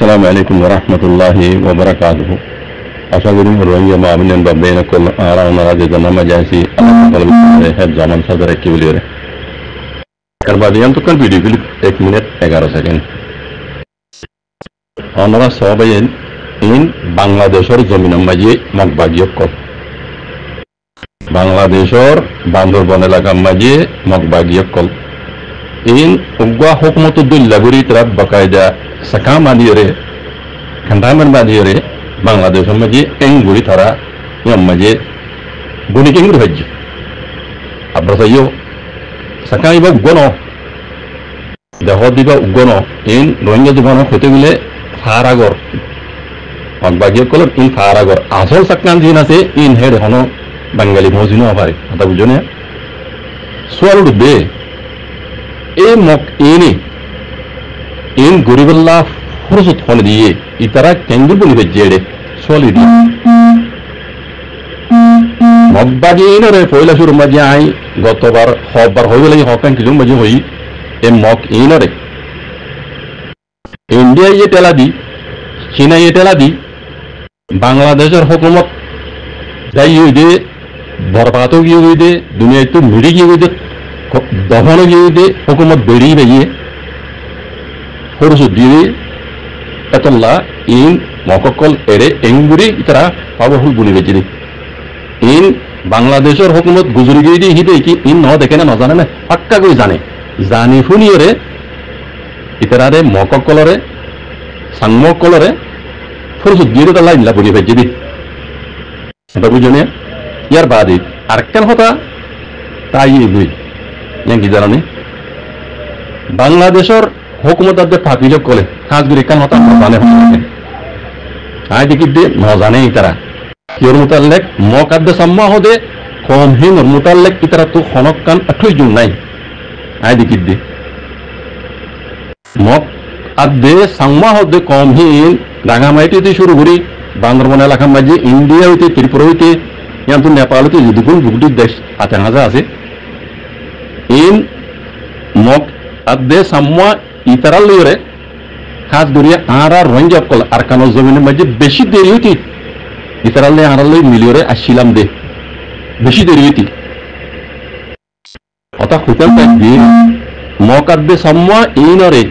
আসসালামু আলাইকুম ওয়া রাহমাতুল্লাহি ওয়া বারাকাতুহু। আশা করি রোহিঙ্গা মামুনিয়ান বা বেনাকুল আরাউনা যে জানামা জাইসি আল্লাহ তাআলা হে জামান সাদরে কি বলিরে কারবাদিয়ান তো কাল ভিডিও ক্লিপ 1 মিনিট 11 সেকেন্ড আমরা সবাই ইন বাংলাদেশের জমিনের মাঝে মগবাগিয়ক কর বাংলাদেশের বান্দরবন এলাকার মাঝে মগবাগিয়ক কল ইন উগ্গা হুকুমত দুল্লাগুরি তরফ বাকায়দা সাকাম আদিয়রে খান্দামান বাদিয়রে বাংলাদেশের মাঝে এঙ্গুরি তারা ইয়াম মাঝে গুনি কেঙ্গুরি হজ্জ আব্রাসাইও সাকাইবা উগ্গনো দেহ দিবা উগ্গনো ইন রোহিঙ্গা জীবন হতে গেলে ফারাগর মগবাগিয়ক কল ইন ফারাগর আসল সাকান দিন আছে ইন হেড হনো বাঙালি মজিনো পারে কথা বুঝো না সোয়াল উঠবে এ মক এনে ইন গরিবুল্লাহ ফুরসত হল দিয়ে ইতারা কেঙ্গুর বলি বেজেড়ে সোয়ালি দিয়ে মগবাগি এনে পয়লা শুরু মাঝে আই গতবার হবার হয়ে গেলে হকান কিছু মাঝে হই এ মক এনে ইন্ডিয়া ইয়ে টেলা দি চীনা ইয়ে টেলা দি বাংলাদেশের হুকুমত যাই হই দে বরবাদও গিয়ে হই দে দুনিয়ায় তো মিড়ি গিয়ে হই দে দহন গিয়ে দে হুকুমত বেরিয়ে বেরিয়ে ফরসু দিয়ে এতল্লা ইন মককল এরে এঙ্গুরি ইতারা পাওয়ারফুল বলি বেজে দে ইন বাংলাদেশের হুকুমত গুজরি গিয়ে দিয়ে হিদে কি ইন ন দেখে না জানে না পাক্কা করে জানে জানি শুনিয়রে ইতারারে মককলরে সাংমকলরে ফরসু দিয়ে তালা ইনলা বলি বেজে দি এটা বুঝনে ইয়ার বাদে আর কেন হতা তাই এগুই কি জানি বাংলাদেশের হুকুমত ফাঁপিলে কলে কাজগুলি কেন হতা জানে আই দেখি দে ন জানে তারা কিয়র মোতাল্লেক মক আদে সাম্মা হদে কম হিন মোতাল্লেক ইতারা তো খনক কান আঠই জুন নাই আই দেখি দে মক আদে সাম্মা হদে কম হিন রাঙামাইটি শুরু করি বান্দরবন এলাকার মাঝে ইন্ডিয়া হইতে ত্রিপুরা হইতে ইয়ান তো নেপাল হইতে যদুগুণ বুকুটির দেশ আতেন হাজা আছে ইন মক আদে সাম্মা ইতারা লইরে খাস দরিয়া আর রোহিঙ্গা কল আর কানো জমিনের মাঝে বেশি দেরি হইতি ইতারা লই আর লই মিলিয়রে আসছিলাম দে বেশি দেরি হইতি অতা হুতাম থাকবি মক আদে সাম্মা ইনরে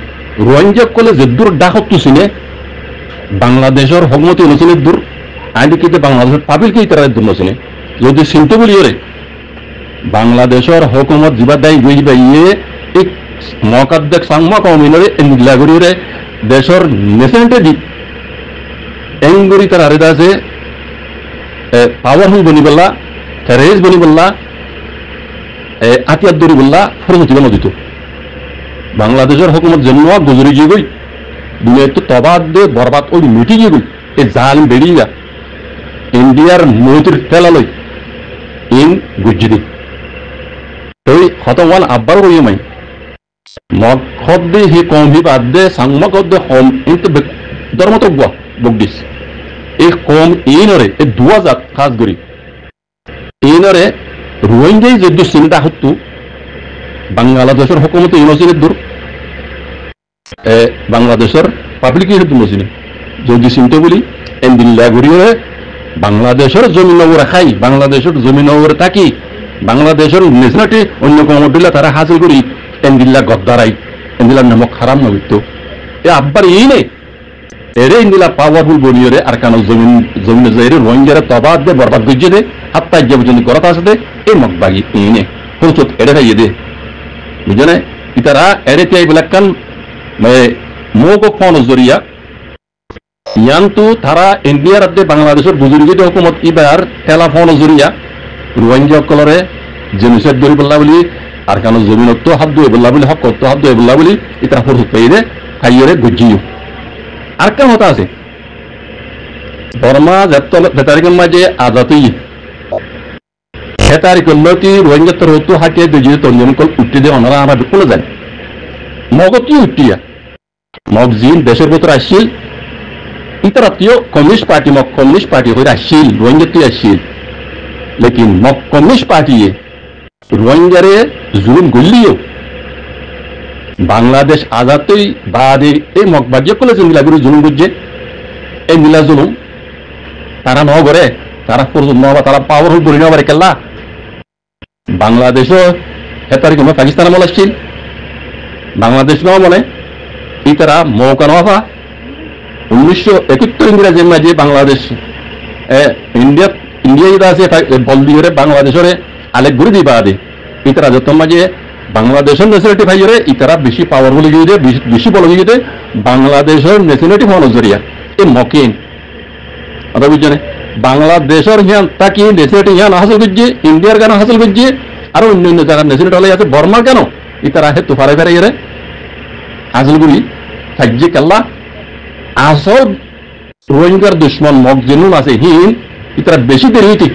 রোহিঙ্গা কলে যে দূর ডাকতো সিনে বাংলাদেশের হকমতি অনুসিনের দূর আইডিকিতে বাংলাদেশের পাবিলকে ইতারা দূর নসিনে যদি চিন্তা বলিওরে বাংলাদেশের হুকুমত জিবা দায়ী গই যাবে ইয়ে এক মকাদ্দেক সাংমা কমিনরে এন্দিলাগুরিরে দেশের নেসেন্টে দি এঙ্গুরি তার আরেদা আছে পাওয়ারফুল বনি বললা টেররিস্ট বনি বললা আতিয়ার দরি বললা ফরজতি বন দিত বাংলাদেশের হুকুমত জন্ম গুজরি গিয়ে গই দুনিয়া তো তবাদ দে বরবাদ ওই মিটি গিয়ে গই এ জালিম বেরিয়া ইন্ডিয়ার মৈত্রীর তেলালই ইন গুজরি ওই হতওয়াল আব্বার হইয়ে মাই মগ খদ্দে হি কম হি বাদ দে সাংমা খদ্দে হম ইনতে ধর্মত গুয়া বগদিস এই কম ইনরে এ 2000 খাস গরি ইনরে রোহিঙ্গাই যদি চিন্তা হতো বাংলাদেশের হুকুমত ইউনিভার্সিটির দূর বাংলাদেশের পাবলিক ইউনিভার্সিটি যদি চিন্তা বলি এন্দিল্লা গরিয়ে বাংলাদেশের জমিন ওরা খাই বাংলাদেশের জমিন ওরা থাকি বাংলাদেশের নেশনাটি অন্য কমডিল্লা তারা হাসিল করি এন্দিল্লা গদ্দারাই এন্দিল্লার নামক খারাপ নবিত এ আব্বার এই নেই এরে ইন্দিলা পাওয়ারফুল বলিয়ে আর কারণ জমিনে যাইরে রোহিঙ্গারা তবাদ দে বরবাদ গজ্জে দে হাত্তা যে পর্যন্ত করতে আসে দে এই মগবাগি এই নে ফুরসত এরে খাইয়ে দে বুঝনে ইতারা এরে তাই বলাকান মোগো ফোন জরিয়া ইয়ান্তু তারা ইন্ডিয়ার আদে বাংলাদেশের বুজুর্গিত হুকুমত ইবার টেলাফোন জরিয়া রোহিঙ্গা কলরে জেনুসাইড দরি বললা বলি আর কারণ জমিনত হাত দুয়ে বললা বলি হক তো হাত দুয়ে বললা বলি ইতারা ফুরসত পেয়ে দে খাইয়ে গজ্জিও আর কেন হতা আছে বর্মা তারিখের মাঝে আজাতি সে তারিখ কি রোহিঙ্গা তোর হতো হাটিয়ে দুজিয়ে তঞ্জন কল উঠতে দিয়ে ওনারা আমরা কোনো জানি মগতি উঠিয়া মগ জিন দেশের ভিতরে আসছিল ইতারাতিও communist party Magh communist party হয়ে আসছিল রোহিঙ্গা তুই আসছিল লেকিন মগ কমিউনিস্ট পার্টি রোহিঙ্গারে জুলুম গলিও বাংলাদেশ আজাদই বাদে এই মগবাজ্য কলেজ নীলাগুড়ি জুলুম বুঝছে এই নীলা জুলুম তারা ন করে তারা তারা পাওয়ারফুল করি না পারে কেল্লা বাংলাদেশও হেতারি কোনো পাকিস্তান আমল আসছিল বাংলাদেশ ন মনে এই তারা মৌকা নভা 1971 ইংরেজির মাঝে বাংলাদেশ ইন্ডিয়া যেটা আছে বল দিয়ে বাংলাদেশের আলেক ঘুরে দিবা দে ইতারা যত মাঝে বাংলাদেশের ন্যাশনালিটি ভাইরে ইতারা বেশি পাওয়ারফুল গিয়ে বেশি বড় গিয়ে বাংলাদেশের ন্যাশনালিটি হওয়ার নজরিয়া এই মকিন কথা বুঝছেন বাংলাদেশের হিয়ান তাকি ন্যাশনালিটি হিয়ান হাসিল করছে ইন্ডিয়ার কেন হাসিল করছে আর অন্য অন্য জায়গার ন্যাশনালিটি হলে আছে বর্মার কেন ইতারা হে তুফারে ফেরে এরে হাসিল করি থাকছে কেল্লা আসল রোহিঙ্গার দুশ্মন মগ জেনুন আছে হিন ইতারা বেশি দেরি হইতে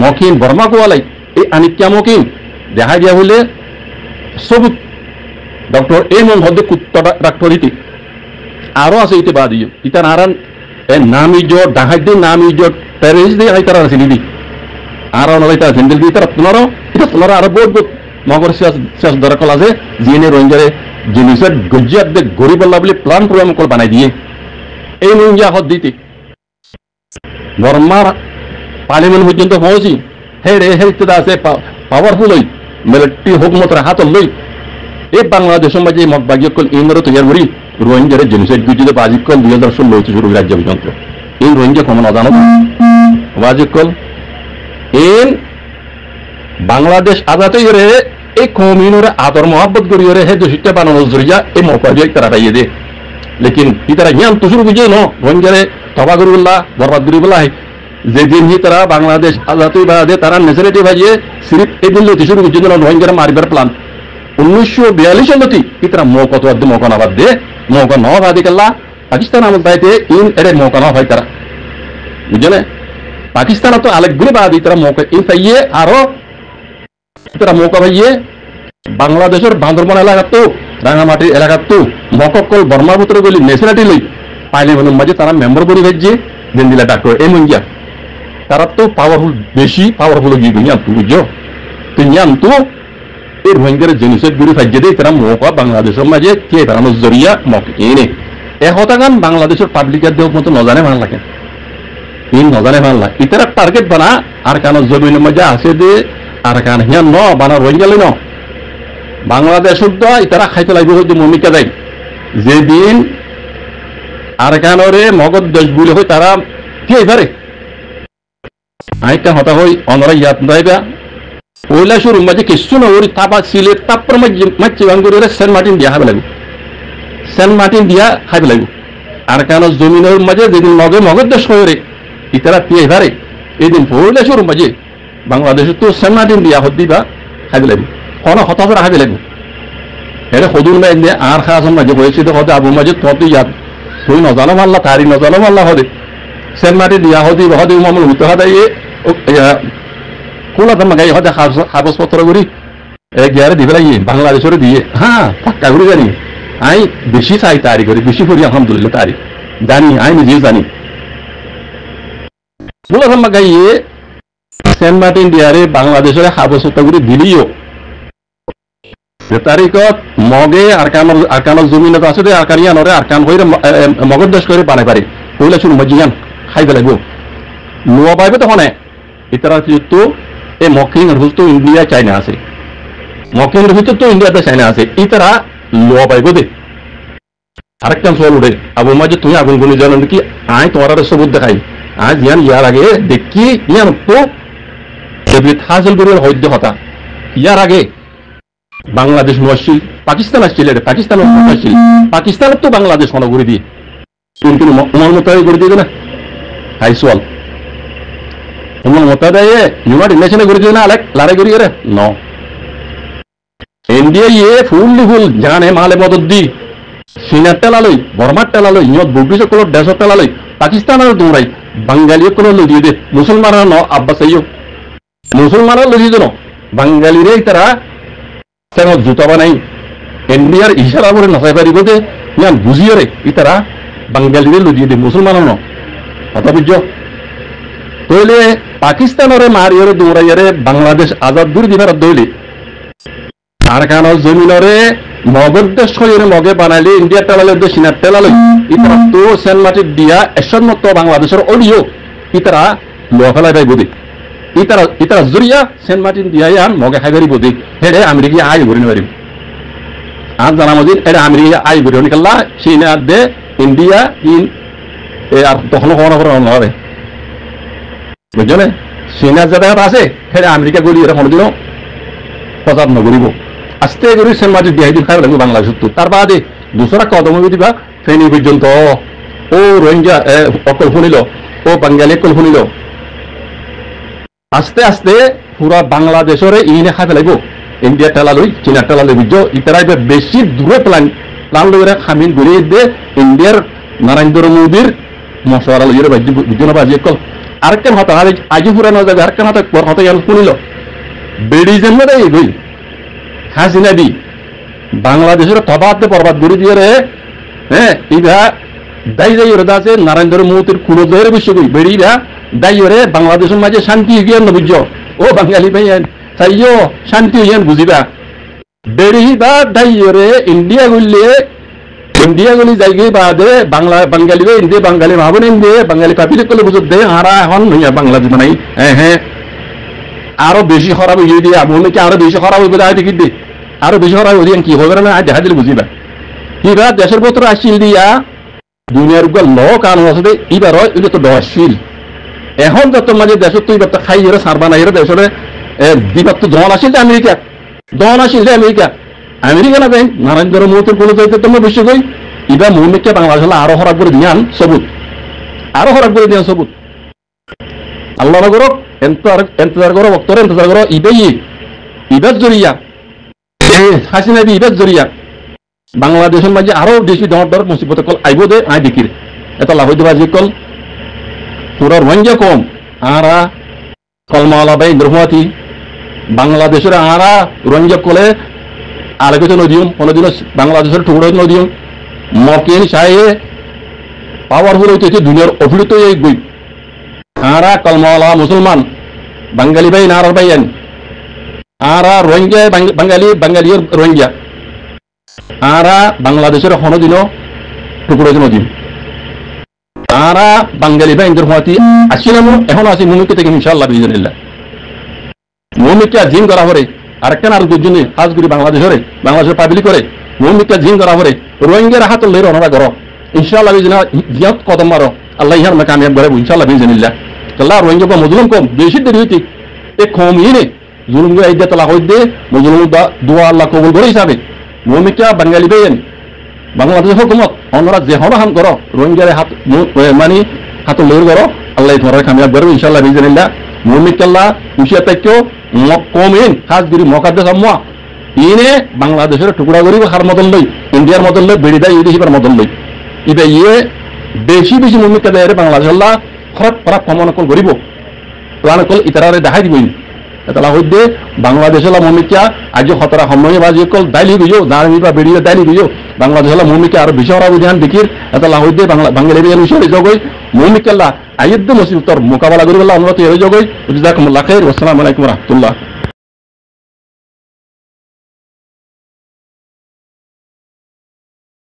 মকিন বর্মা কোয়ালাই এই আনিক্যা মকিন দেখা দিয়া হলে সবুত ডক্টর এম হদ্দে কুত্তা ডাক্তার ইতি আরো আছে ইতে বাদ দিয়ে ইতার আরান নাম ইজট ডাহাই দিয়ে নাম ইজট প্যারিস দিয়ে ইতার আছে দিদি আর অনলাইতা জেন্ডেল দিয়ে তারা তোমার আরো বহুত বহুত মগর শেষ দরকার আছে জিএনএ রোহিঙ্গারে জিনিসের গজ্জাত দে গরিব আল্লাহ বলে প্ল্যান প্রোগ্রাম করে বানাই দিয়ে এই রোহিঙ্গা হদ দিতে বর্মার পার্লিমেন্ট পর্যন্ত পৌঁছি হে রে হে ইত্যাদি আছে পাওয়ারফুল হই মিলিটারি হুকুমতের হাত লই এই বাংলাদেশের মাঝে মতবাগিয়কল ইন্দ্র তৈরি করি রোহিঙ্গারে জেনোসাইড গুজিতে বাজিকল 2016 হচ্ছে শুরু রাজ্য পর্যন্ত এই রোহিঙ্গা কমন অজানো বাজিকল এই বাংলাদেশ আজাতে রে এই কমিউনের আদর মহাব্বত করিয়ে হে দোষিটা বানানোর জরিয়া এই মৌকাবিয়া তারা পাইয়ে দে লেকিন ইতারা জ্ঞান তো শুরু বুঝে ন রোহিঙ্গারে তবা করিবল্লা বরবাদ করিবল্লা যেদিন হি তারা বাংলাদেশ আজাতি বাদে তারা ন্যাশনালিটি ভাইয়ে সিরিপ এদিন লতি শুরু করছে রোহিঙ্গারা মারিবার প্ল্যান 1942 লতি ইতারা মৌকা তো একদম মৌকা নাবাদ দে মৌকা ন বাদে কাল্লা পাকিস্তান আমল বাইতে ইন এরে মৌকা ন হয় তারা বুঝলে পাকিস্তান তো আলেকগুলো বাদে তারা মৌকা ইন পাইয়ে আরো তারা মৌকা ভাইয়ে বাংলাদেশের বান্দরবান এলাকাত তো রাঙামাটির এলাকাত তো মকক্কল বর্মাপুত্র গলি ন্যাশনালিটি লই পার্লামেন্টের মাঝে তারা মেম্বার করে ভেজে দেন দিলা ডাক্তার এম ইন্ডিয়া তারা তো পাওয়ারফুল বেশি পাওয়ারফুল গিয়ে ইয়ান তু বুঝছো তো ইয়ান তো এই রোহিঙ্গার জেনোসাইড গুলি ফাইজে দেয় তারা মৌকা বাংলাদেশের মাঝে কে বানানোর জরিয়া মক এনে হতাগান বাংলাদেশের পাবলিকের দেহ মতো নজানে ভাল লাগে ইন নজানে ভাল লাগে ইতারা টার্গেট বানা আর কানো জমিনের মাঝে আছে দে আর কান হিয়ান ন বানা রোহিঙ্গা লই ন বাংলাদেশের তো ইতারা খাইতে লাগবে হয়তো ভূমিকা দেয় যেদিন আর কানরে মগধ দেশ বলে হয় তারা কে পারে আইটা হতা হই অনরা ইয়াত দাইবা ওইলা শুরু মাঝে কিছু না ওই তাপা সিলেট তাপর মাঝে বাঙ্গুরে সেন্ট মার্টিন দিয়া খাবে লাগবে সেন্ট মার্টিন দিয়া খাইবে লাগবে আর কেন জমিনের মাঝে যেদিন মগধ দেশ হয়ে ইতারা পেয়ে পারে এদিন ওইলা শুরু মাঝে বাংলাদেশের তো সেন্ট মার্টিন দিয়া হত দিবা খাইবে লাগবে কোনো হতাশা খাইবে লাগবে এটা সদুর নাই দিয়ে আর খাওয়ার মাঝে হয়েছে হতে আবু মাঝে তত ইয়াত তুই নজানো মাল্লা তারি নজানো মাল্লা হদে সেন্ট মার্টিন দিয়া হদি হদি মামুল হতে হদাই কোলা দাম গাই হদে কাগজপত্র করি গিয়ারে দিবে লাগিয়ে বাংলাদেশের দিয়ে হ্যাঁ পাক্কা করে জানি আই বেশি চাই তারি করি বেশি করি আলহামদুলিল্লাহ তারি জানি আই নিজেও জানি কোলা দাম গাইয়ে সেন্ট মার্টিন দিয়ারে বাংলাদেশের কাগজপত্র করে দিলিও তারিখত মগে আরকানোর জমিনত আছে দে আরকানিয়ানরে আরকান হইরে মগধ দেশ করে বানাই পারে কইলা শুরু মজিয়ান খাইবে লাগবো নোয়া পাইবে তখন ইতারা তো এই মকিনের হুজ তো ইন্ডিয়া চাইনা আছে মকিনের হুজ তো ইন্ডিয়াতে চাইনা আছে ইতারা লোয়া পাইব দে আরেকটা সল উঠে আবু মাঝে তুমি আগুন গুলি জানো নাকি আয় তোমার সবুত দেখাই আজ ইয়ান ইয়ার আগে দেখি ইয়ান তো হাসিল করিবার হইদ্য হতা ইয়ার আগে বাংলাদেশ নছিল পাকিস্তান আসছিল পাকিস্তান আসছিল পাকিস্তানের তো বাংলাদেশ মনে করে দিয়ে কিন্তু উমর মোতাবেক করে দিয়ে না হাইসওয়াল উমর মোতাবেক ইউনাইটেড নেশনে করে দিয়ে না আলেক লড়াই করি রে ন ইন্ডিয়া ইয়ে ফুল জানে মালে মদত দি চীনার টেলালই বর্মার টেলালই ইয়ত ব্রিটিশ সকলের দেশের টেলালই পাকিস্তানের দৌড়াই বাঙালি কোনো লদিয়ে দে মুসলমানের ন আব্বাস মুসলমানের লদিয়ে দেন বাঙালিরে তারা জুতা বানাই ইন্ডিয়ার ইশারা করে নচাই পারিব যে ইয়ান বুঝিয়ে রে ইতারা বাঙালিরে লদিয়ে দে মুসলমানের ন কথা বুঝছ তইলে পাকিস্তানরে মারিয়রে দৌড়াইয়ারে বাংলাদেশ আজাদ করে দিবার দইলে আর কারণ জমিনরে মগর দেশ শরীরে মগে বানাইলে ইন্ডিয়া টেলালে দেশ সিনার টেলালে ইতারা তো সেন্ট মার্টিন দিয়া এসন মতো বাংলাদেশের অডিও ইতারা লোয়া ফেলাই পাই বোধে ইতারা জুরিয়া সেন্ট মার্টিন দিয়া ইয়ান মগে খাইবারি বোধে হেডে আমেরিকা আই ভরি নেবারিব আর জানা মজিদ এটা আমেরিকা আই ভরি নিকাল্লা চীনা দে ইন্ডিয়া ইন আর তখন কোনো করে নয় বুঝছো না চীনা যে জায়গাটা আছে সেটা আমেরিকা গলি এটা কোনোদিনও প্রচার নকরিব আস্তে করে সেন্ট মার্টিন দিয়া দিন খাই লাগবে বাংলাদেশত তার বাদে দুসরা কদম দিবা ফেনী পর্যন্ত ও রোহিঙ্গা অকল শুনিল ও বাঙালি অকল শুনিল আস্তে আস্তে পুরা বাংলাদেশের ইনে খাই ফেলাইব ইন্ডিয়া টেলা লই চীনা টেলা লই বুঝছো ইতারা এবার বেশি দূরে প্ল্যান লইরা খামিন ঘুরিয়ে দিয়ে ইন্ডিয়ার নরেন্দ্র মোদীর মশওয়ারা লইরে বুঝছো না বাজি অকল আরেকখান হতা আজি পুরানো যাবে আরেকখান হতা হতা ইয়ান শুনিল বেড়ি জন্ম দেয় বই হাসিনা দি বাংলাদেশের তবাদ বরবাদ করে দিয়ে রে হ্যাঁ ইভা দায়ী যাই ওরা আছে নরেন্দ্র মোদীর কুলো জয়ের বিশ্ব কই বেড়িরা দায়ী ওরে বাংলাদেশের মাঝে শান্তি হইয়ান না বুঝছো ও বাঙালি ভাইয়ান চাইও শান্তি হইয়ান বুঝিবা বেড়ি বা দায়ী ওরে ইন্ডিয়া গুলি যাইগে বাদে বাংলা বাঙালি ইন্ডিয়া বাঙালি ভাবুন ইন্ডিয়া বাঙালি পাপিলে করলে বুঝো দে হারা এখন নইয়া বাংলাদেশ বানাই হ্যাঁ আরো বেশি খারাপ হয়ে দিয়ে মনে কি আরো বেশি খারাপ হইবে দেখি দে আরো বেশি খারাপ হয়ে কি হবে না দেখা দিলে বুঝিবা এবার দেশের পত্র আসছিল দিয়া দুনিয়ার গুলো ল কান আছে এবার এটা তো দশশীল এখন যত মাঝে দেশের তো এবার তো খাই এরা সারবা না এরা দেশের দিবার তো দল আসিল আমেরিকা দল আসিল আমেরিকা আমেরিকা না দেয় নরেন্দ্র মোদীর কোনো যাইতে তোমার বিশ্ব কই এবার মৌমিককে বাংলাদেশ আরো খারাপ করে দিয়ান সবুত আরো খারাপ করে দিয়ান সবুত আল্লাহ করো এন্তজার করো বক্তরে এন্তজার করো ইবের জরিয়া হাসিনা দি ইবের জরিয়া বাংলাদেশের মাঝে আরো বেশি দর মুসিবত কল আইব দে আই দেখির এটা লাভ হইতে বাজি কল পুরা রোহিঙ্গা কম আরা কলমালা বাই দ্রৌপদী বাংলাদেশের আরা রোহিঙ্গা কলে আরেকটা নদীম কোনোদিন বাংলাদেশের টুকরো নদীম মকিন সাহে পাওয়ারফুল হইতেছে দুনিয়ার অভিলিত এই বই আরা কলমালা মুসলমান বাঙালি ভাই নারার ভাইয়ান আরা রোহিঙ্গা বাঙালির রোহিঙ্গা আরা বাংলাদেশের কোনোদিনও টুকরো নদীম আরা বাঙালি ভাই দ্রৌপদী আসছিলাম এখন আছি মুমিকে থেকে ইনশাআল্লাহ বিজনিল্লাহ মুমিকে জিম করা পরে আরেকটা আর দুজনে হাজগুড়ি বাংলাদেশের পাবলিক করে মুমিকা জিম করা পরে রোহিঙ্গার হাত লই রওনা করো ইনশাআল্লাহ বিজনা জিয়াত কদম মারো আল্লাহ ইহার মে কামিয়াব করে ইনশাআল্লাহ বিজনিল্লাহ আল্লাহ রোহিঙ্গা বা মজলুম কম বেশি দেরি হইতে এ কম ইনে জুলুম গো আইদা তালা হই দে মজলুম দোয়া আল্লাহ কবুল করে হিসাবে মুমিকা বাঙালি বেন বাংলাদেশের হুকুমত ওনারা যে হাম করো রোহিঙ্গার হাত মানে হাত লই করো আল্লাহ তোমার কামিয়াব করে ইনশাআল্লাহ বিজনিল্লাহ মুমিকাল্লাহ উশিয়া তাইকো কমিন হাজগিরি মকাদ্দাস আম্মা ইনে বাংলাদেশের টুকরা করিব হার মদল লই ইন্ডিয়ার মদল লই বেড়ি দেয় ইহিবার মদল লই ইবে ইয়ে বেশি মুমিকা দেয় বাংলাদেশ আল্লাহ খরাপ কমন কল করিব প্লান কল ইতারে দেখাই দিবই এটা হইতে বাংলাদেশ মুমিকা আজ খতরা সময় বাজি কল দাইলি গিয়েও দাঁড়ি বা বেড়িয়ে দাইলি গিয়েও বাংলাদেশ মুমিকা আর বেশি হরা বুঝান দেখির এটা হইতে বাঙালি বিষয় জগই মুমিকাল্লাহ আইদ্দ মুসিবতর মোকাবেলা করিব আল্লাহ অনুমতি জগই জাযাকুমুল্লাহ খাইর ওয়াসসালামু আলাইকুম ওয়া রাহমাতুল্লাহ